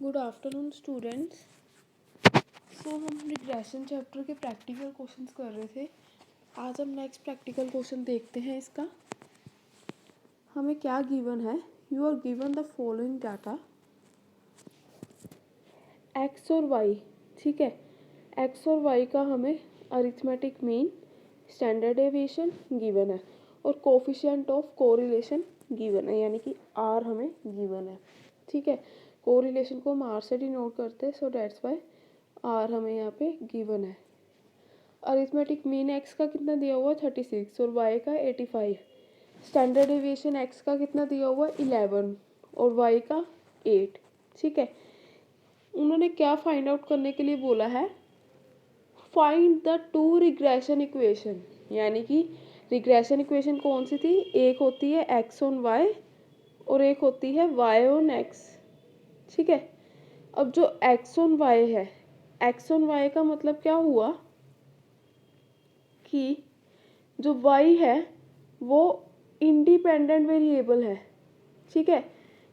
Good afternoon students. So हम regression chapter के practical questions कर रहे थे। आज हम नेक्स्ट प्रैक्टिकल क्वेश्चन देखते हैं। इसका हमें क्या गिवन है। You are given the following data X और वाई। ठीक है, एक्स और वाई का हमें arithmetic mean, standard deviation given है और कोफिशिएंट ऑफ कोरिलेशन गिवन है, यानी कि आर हमें गिवन है। ठीक है, कोरिलेशन को हम आर से डिनोट करते हैं, सो डेट्स वाई आर हमें यहाँ पे गिवन है। अरिथमेटिक मीन एक्स का कितना दिया हुआ 36 और वाई का 85। स्टैंडर्ड डेविएशन एक्स का कितना दिया हुआ 11 और वाई का 8। ठीक है, उन्होंने क्या फाइंड आउट करने के लिए बोला है, find the two regression equation. यानी कि रिग्रेशन इक्वेशन कौन सी थी, एक होती है एक्स ऑन वाई और एक होती है वाई ऑन एक्स। ठीक है, अब जो एक्स ऑन वाई है, एक्स ऑन वाई का मतलब क्या हुआ कि जो y है वो इंडिपेंडेंट वेरिएबल है। ठीक है,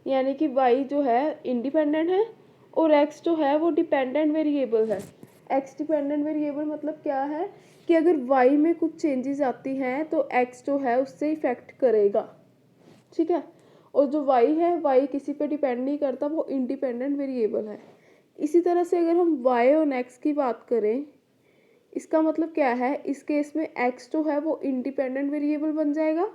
यानी कि y जो है इंडिपेंडेंट है और x जो है वो डिपेंडेंट वेरिएबल है। x डिपेंडेंट वेरिएबल मतलब क्या है कि अगर y में कुछ चेंजेस आती हैं तो x जो है उससे इफेक्ट करेगा। ठीक है, और जो y है y किसी पे डिपेंड नहीं करता, वो इंडिपेंडेंट वेरिएबल है। इसी तरह से अगर हम y और x की बात करें, इसका मतलब क्या है, इस केस में x जो है वो इंडिपेंडेंट वेरिएबल बन जाएगा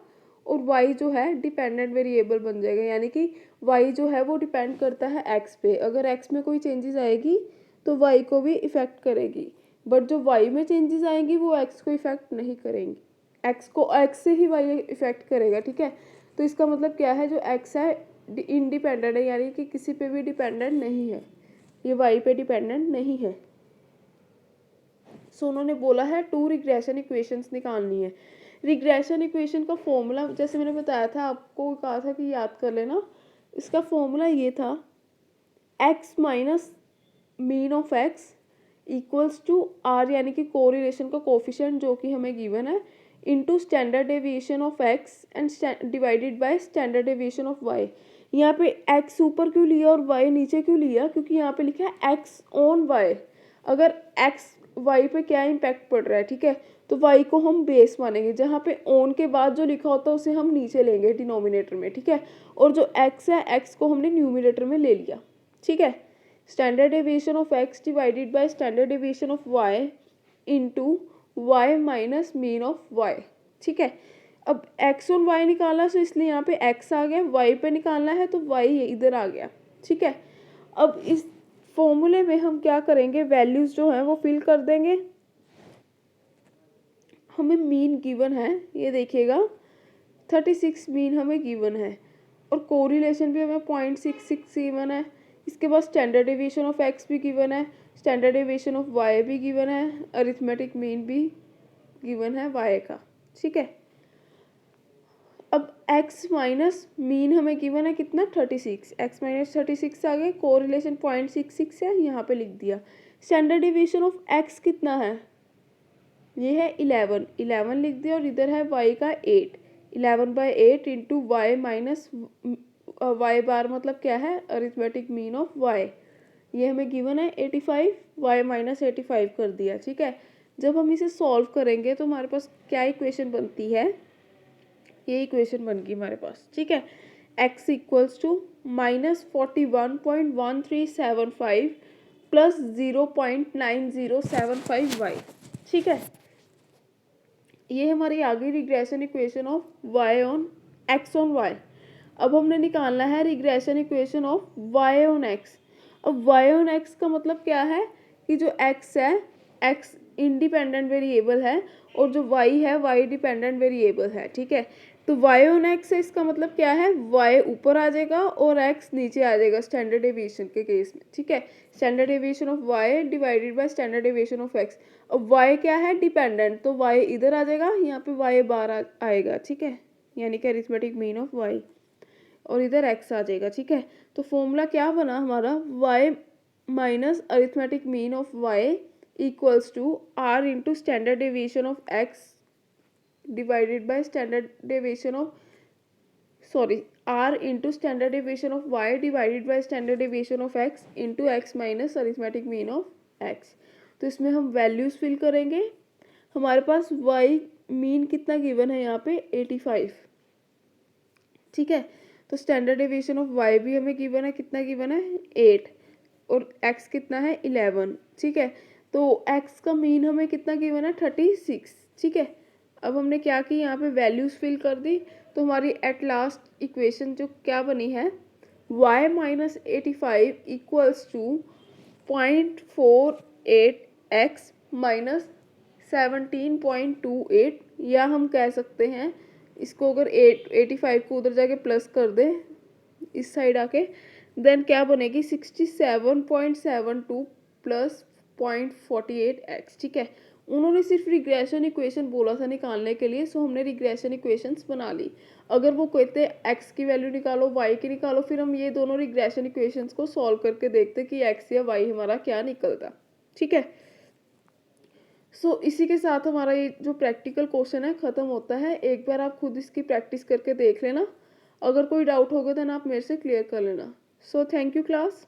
और y जो है डिपेंडेंट वेरिएबल बन जाएगा। यानी कि y जो है वो डिपेंड करता है x पे, अगर x में कोई चेंजेस आएगी तो y को भी इफेक्ट करेगी, बट जो y में चेंजेस आएंगी वो x को इफेक्ट नहीं करेंगी, x से ही y इफेक्ट करेगा। ठीक है, तो इसका मतलब क्या है, जो x है इंडिपेंडेंट है, यानी कि किसी पे भी डिपेंडेंट नहीं है, ये y पे डिपेंडेंट नहीं है। सो उन्होंने बोला है टू रिग्रेशन इक्वेशंस निकालनी है। रिग्रेशन इक्वेशन का फॉर्मूला जैसे मैंने बताया था, आपको कहा था कि याद कर लेना। इसका फॉर्मूला ये था, x minus mean of x equals to R, यानी कि कोरिलेशन का कोफिशिएंट जो कि हमें गिवन है, into standard deviation of x and divided by standard deviation of y। यहाँ पे x ऊपर क्यों लिया और y नीचे क्यों लिया, क्योंकि यहाँ पे लिखा है x ऑन y। अगर x y पे क्या इम्पैक्ट पड़ रहा है, ठीक है, तो y को हम बेस मानेंगे, जहाँ पे ऑन के बाद जो लिखा होता है उसे हम नीचे लेंगे डिनोमिनेटर में। ठीक है, और जो x है x को हमने न्यूमिनेटर में ले लिया। ठीक है, standard deviation of x divided by standard deviation of y into Y minus mean of y। ठीक है, अब x और y निकाला तो इसलिए यहाँ पे x आ गया, y पे निकालना है तो y इधर आ गया। ठीक है, अब इस फॉर्मूले में हम क्या करेंगे, वैल्यूज जो है वो फिल कर देंगे। हमें मीन गिवन है, ये देखिएगा 36 मीन हमें गिवन है और कोरिलेशन भी हमें 0.66 गिवन है। इसके बाद स्टैंडर्ड डेविएशन ऑफ x भी गिवन है, स्टैंडर्ड डेविएशन ऑफ y भी गिवन है, अरिथमेटिक मीन भी गिवन है y का। ठीक है, अब x माइनस मीन हमें गिवन है कितना 36, x माइनस 36 आ गए, कोरिलेशन 0.66 है, यहाँ पे लिख दिया। स्टैंडर्ड डेविएशन ऑफ x कितना है, ये है 11 लिख दिया, और इधर है y का 8, 11/8 इंटू वाई माइनस वाई बार मतलब क्या है, अरिथमेटिक मीन ऑफ y। ये हमें गिवन है 85, y माइनस 85 कर दिया। ठीक है, जब हम इसे सॉल्व करेंगे तो हमारे पास क्या इक्वेशन बनती है, ये इक्वेशन बन गई हमारे पास। ठीक है, x equals to -41.1375 plus 0.9075y। ठीक है, ये हमारी आ गई regression equation of y on x on y। अब हमने निकालना है regression equation of y on x। अब y ऑन x का मतलब क्या है कि जो x है, x इंडिपेंडेंट वेरिएबल है और जो y है y डिपेंडेंट वेरिएबल है। ठीक है, तो y ऑन x है, इसका मतलब क्या है, y ऊपर आ जाएगा और x नीचे आ जाएगा स्टैंडर्ड डेविएशन के केस में। ठीक है, standard deviation of y divided by standard deviation of x। अब y क्या है, डिपेंडेंट, तो y इधर आ जाएगा, यहाँ पे y बार आएगा। ठीक है, यानी कि अरिथमेटिक मीन ऑफ y, और इधर x आ जाएगा। ठीक है, तो फॉर्मूला क्या बना हमारा, y minus arithmetic mean of y equals to r into standard deviation of x divided by standard deviation of R into standard deviation of Y divided by standard deviation of X into X minus arithmetic mean of X. तो इसमें हम values fill करेंगे। हमारे पास Y mean कितना given है यहाँ पे 85, ठीक है। तो स्टैंडर्ड डेविएशन ऑफ वाई भी हमें गिवन है, कितना गिवन है 8, और एक्स कितना है 11, ठीक है। तो एक्स का मीन हमें कितना गिवन है 36, ठीक है। अब हमने क्या की, यहाँ पे वैल्यूज फिल कर दी, तो हमारी एट लास्ट इक्वेशन जो क्या बनी है, y minus 85 equals to 0.48x minus 17.28, या हम कह सकते हैं इसको अगर 85 को उधर जाके प्लस कर दे इस साइड आके, देन क्या बनेगी 67.72 प्लस 0.48x, ठीक है। उन्होंने सिर्फ रिग्रेशन इक्वेशन बोला था निकालने के लिए, सो हमने रिग्रेशन इक्वेशंस बना ली। अगर वो कहते x की वैल्यू निकालो y की निकालो, फिर हम ये दोनों रिग्रेशन इक्वेशंस को सॉल्व करके देखते कि x या y हमारा क्या निकलता, ठीक है। सो इसी के साथ हमारा ये जो प्रैक्टिकल क्वेश्चन है ख़त्म होता है। एक बार आप खुद इसकी प्रैक्टिस करके देख लेना, अगर कोई डाउट होगा तो आप मेरे से क्लियर कर लेना। So thank you class.